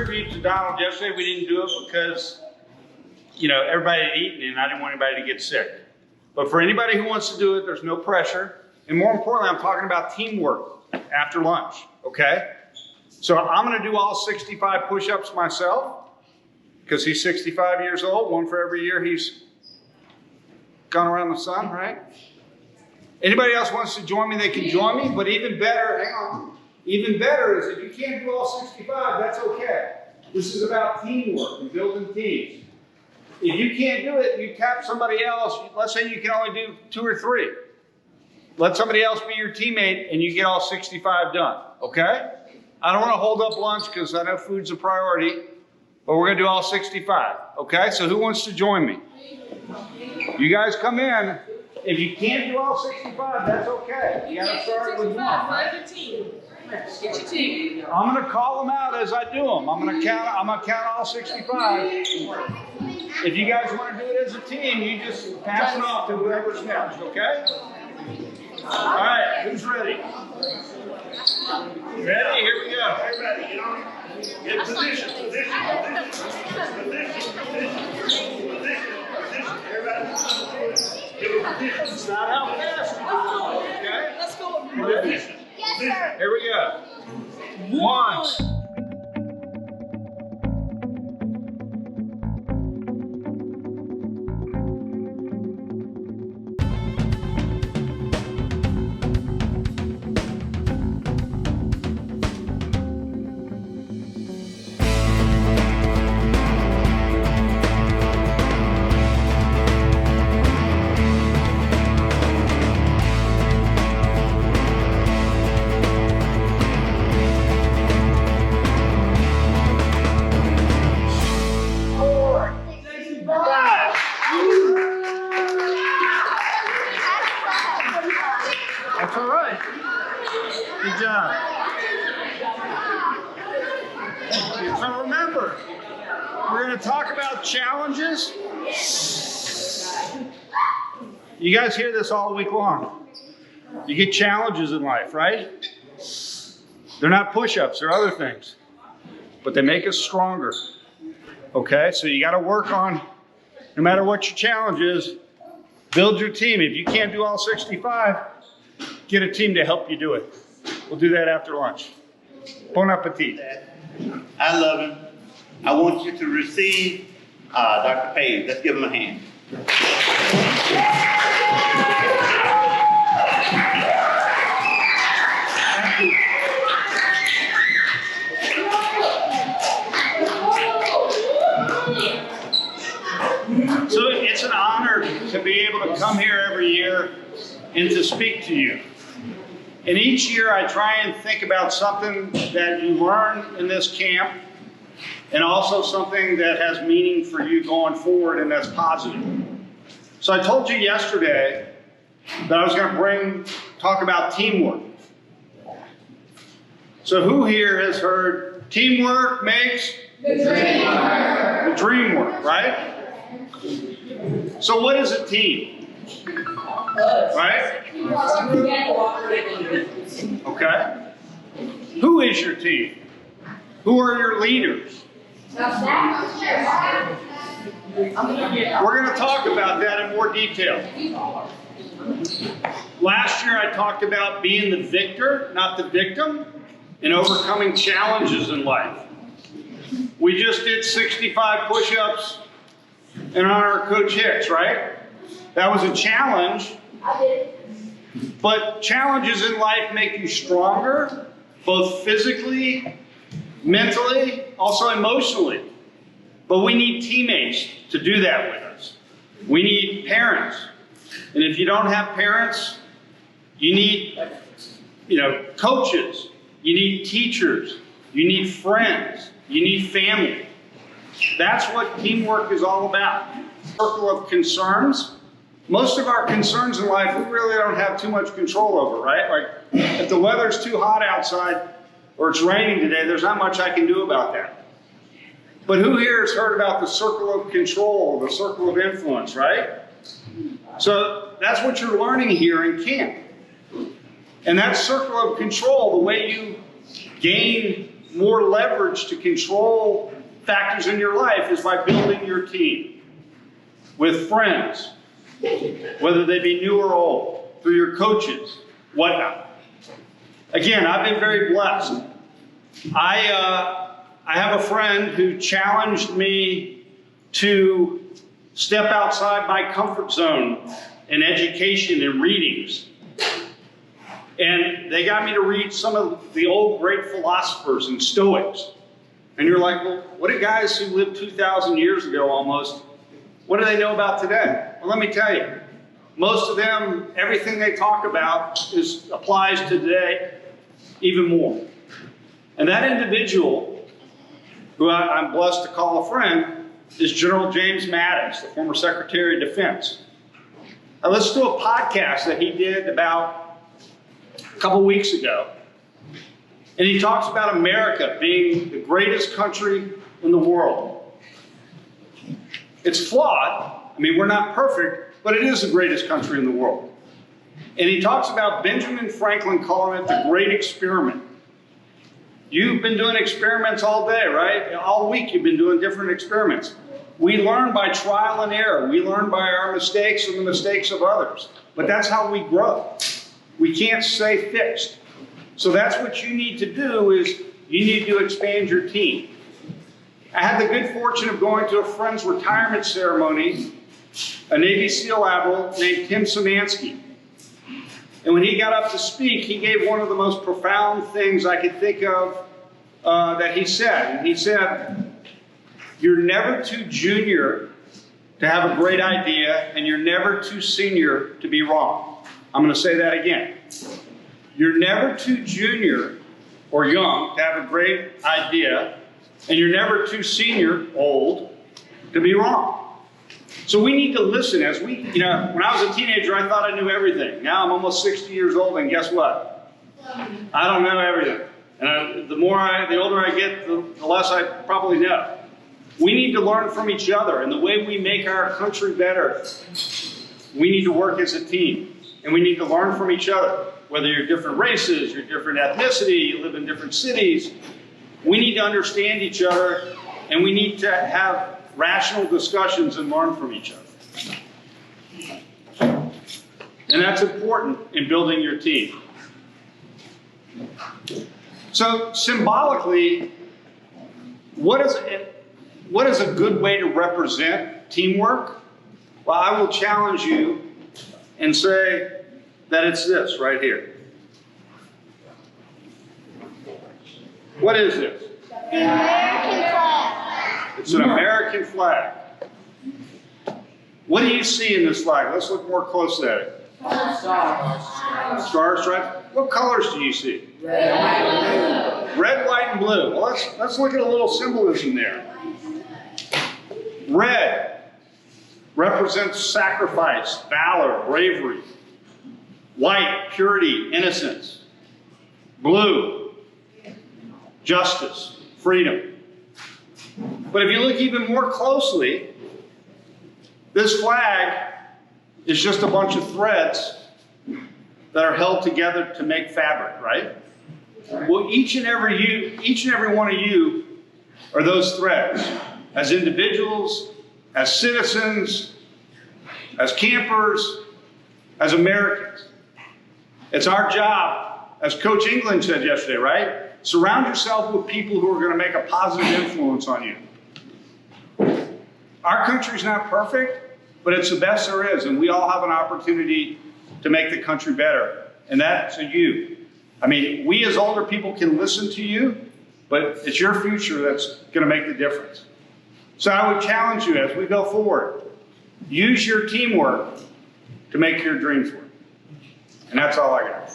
tribute to Donald yesterday. We didn't do it because, you know, everybody had eaten and I didn't want anybody to get sick. But for anybody who wants to do it, there's no pressure. And more importantly, I'm talking about teamwork after lunch, okay? So I'm gonna do all 65 push-ups myself because he's 65 years old, one for every year he's gone around the sun, right? Anybody else wants to join me, they can join me, but even better, hang on, even better is if you can't do all 65, that's okay. This is about teamwork and building teams. If you can't do it, you tap somebody else. Let's say you can only do 2 or 3. Let somebody else be your teammate and you get all 65 done, okay? I don't want to hold up lunch because I know food's a priority, but we're going to do all 65, okay? So who wants to join me? You guys come in. If you can't do all 65, that's okay. You got to start with 1. Find your team. Get your team. I'm going to call them out as I do them. I'm going to count all 65. If you guys want to do it as a team, you just pass it off to whoever's next, okay? All right, who's ready? Ready? Here we go. Everybody, get on. Get position. Everybody. It's not how fast you go, okay? Let's go. Position. Yes, sir. Here we go. 1. That's all right. Good job. So remember, we're going to talk about challenges. You guys hear this all week long. You get challenges in life, right? They're not push-ups, they're other things. But they make us stronger. Okay, so you got to work on, no matter what your challenge is, build your team. If you can't do all 65, get a team to help you do it. We'll do that after lunch. Bon appetit. I love him. I want you to receive Dr. Paige. Let's give him a hand. So it's an honor to be able to come here every year and to speak to you. And each year I try and think about something that you learn in this camp and also something that has meaning for you going forward and that's positive. So I told you yesterday that I was going to talk about teamwork. So who here has heard teamwork makes the dream work, right? So what is a team? Right? Okay. Who is your team? Who are your leaders? We're going to talk about that in more detail. Last year I talked about being the victor, not the victim, and overcoming challenges in life. We just did 65 push-ups in honor of Coach Hicks, right? That was a challenge. But challenges in life make you stronger, both physically, mentally, also emotionally. But we need teammates to do that with us. We need parents. And if you don't have parents, you need, coaches. You need teachers. You need friends. You need family. That's what teamwork is all about. Circle of concerns. Most of our concerns in life, we really don't have too much control over, right? Like, if the weather's too hot outside or it's raining today, there's not much I can do about that. But who here has heard about the circle of control, the circle of influence, right? So that's what you're learning here in camp. And that circle of control, the way you gain more leverage to control factors in your life is by building your team with friends, whether they be new or old, through your coaches, whatnot. Again, I've been very blessed. I have a friend who challenged me to step outside my comfort zone in education and readings. And they got me to read some of the old great philosophers and Stoics. And you're like, well, what do guys who lived 2,000 years ago almost, what do they know about today? Well, let me tell you, most of them, everything they talk about applies to today even more. And that individual, who I'm blessed to call a friend, is General James Mattis, the former Secretary of Defense. I listened to a podcast that he did about a couple weeks ago. And he talks about America being the greatest country in the world. It's flawed. I mean, we're not perfect, but it is the greatest country in the world. And he talks about Benjamin Franklin calling it the great experiment. You've been doing experiments all day, right? All week you've been doing different experiments. We learn by trial and error. We learn by our mistakes and the mistakes of others. But that's how we grow. We can't stay fixed. So that's what you need to do, is you need to expand your team. I had the good fortune of going to a friend's retirement ceremony, a Navy SEAL admiral named Tim Szymanski. And when he got up to speak, he gave one of the most profound things I could think of that he said. And he said, you're never too junior to have a great idea, and you're never too senior to be wrong. I'm going to say that again. You're never too junior or young to have a great idea, and you're never too senior, old, to be wrong. So we need to listen. As we, when I was a teenager, I thought I knew everything. Now I'm almost 60 years old, and guess what? I don't know everything. And the older I get, the less I probably know. We need to learn from each other, and the way we make our country better, we need to work as a team, and we need to learn from each other. Whether you're different races, you're different ethnicity, you live in different cities, we need to understand each other, and we need to have rational discussions and learn from each other. And that's important in building your team. So symbolically, what is a good way to represent teamwork? Well, I will challenge you and say that it's this right here. What is this? The American flag. It's an American flag. What do you see in this flag? Let's look more closely at it. Stars, right? What colors do you see? Red, white, and blue. Well, let's look at a little symbolism there. Red represents sacrifice, valor, bravery. White, purity, innocence. Blue, justice, freedom. But if you look even more closely, this flag is just a bunch of threads that are held together to make fabric, right? Well, each and every one of you are those threads. As individuals, as citizens, as campers, as Americans. It's our job, as Coach England said yesterday, right? Surround yourself with people who are going to make a positive influence on you. Our country's not perfect, but it's the best there is, and we all have an opportunity to make the country better, and that's you. I mean, we as older people can listen to you, but it's your future that's going to make the difference. So I would challenge you as we go forward, use your teamwork to make your dreams work. And that's all I got.